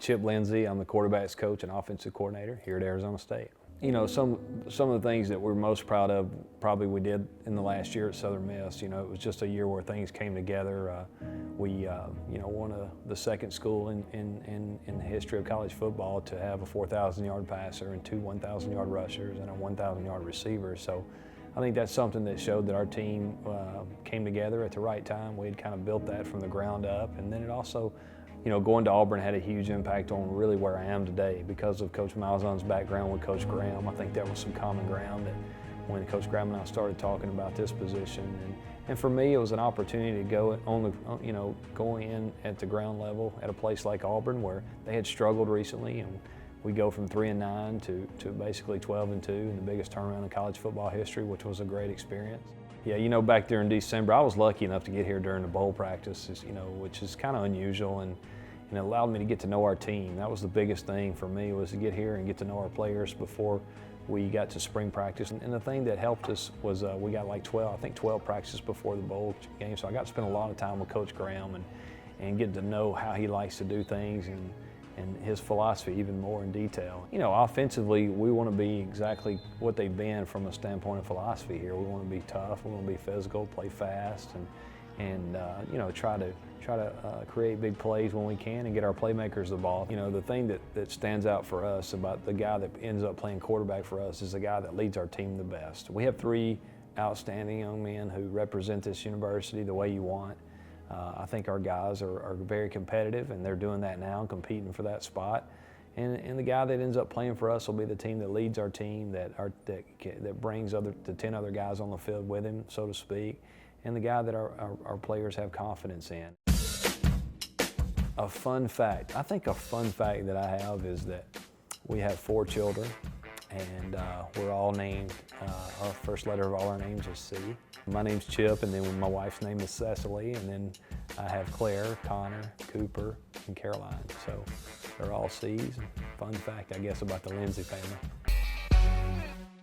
Chip Lindsey. I'm the quarterback's coach and offensive coordinator here at Arizona State. You know, some of the things that we're most proud of probably we did in the last year at Southern Miss. You know, it was just a year where things came together. We, you know, one of the second school in the history of college football to have a 4,000-yard passer and two 1,000-yard rushers and a 1,000-yard receiver. So I think that's something that showed that our team came together at the right time. We had kind of built that from the ground up, and then it also, you know, going to Auburn had a huge impact on really where I am today because of Coach Malzahn's background with Coach Graham. I think there was some common ground that when Coach Graham and I started talking about this position. And for me, it was an opportunity to go on the, you know, going in at the ground level at a place like Auburn where they had struggled recently, and we go from 3-9 to basically 12-2 in the biggest turnaround in college football history, which was a great experience. Yeah, you know, back there in December, I was lucky enough to get here during the bowl practices, you know, which is kind of unusual, and it allowed me to get to know our team. That was the biggest thing for me, was to get here and get to know our players before we got to spring practice. And the thing that helped us was we got like 12 practices before the bowl game, so I got to spend a lot of time with Coach Graham and getting to know how he likes to do things and his philosophy even more in detail. You know, offensively, we want to be exactly what they've been from a standpoint of philosophy here. We want to be tough, we want to be physical, play fast, and you know, try to create big plays when we can and get our playmakers the ball. You know, the thing that stands out for us about the guy that ends up playing quarterback for us is the guy that leads our team the best. We have three outstanding young men who represent this university the way you want. I think our guys are very competitive, and they're doing that now, competing for that spot. And the guy that ends up playing for us will be the team that leads our team, that brings the 10 other guys on the field with him, so to speak, and the guy that our players have confidence in. A fun fact. I think a fun fact that I have is that we have 4 children, and we're all named, our first letter of all our names is C. My name's Chip, and then my wife's name is Cecily, and then I have Claire, Connor, Cooper, and Caroline. So they're all C's. Fun fact, I guess, about the Lindsey family.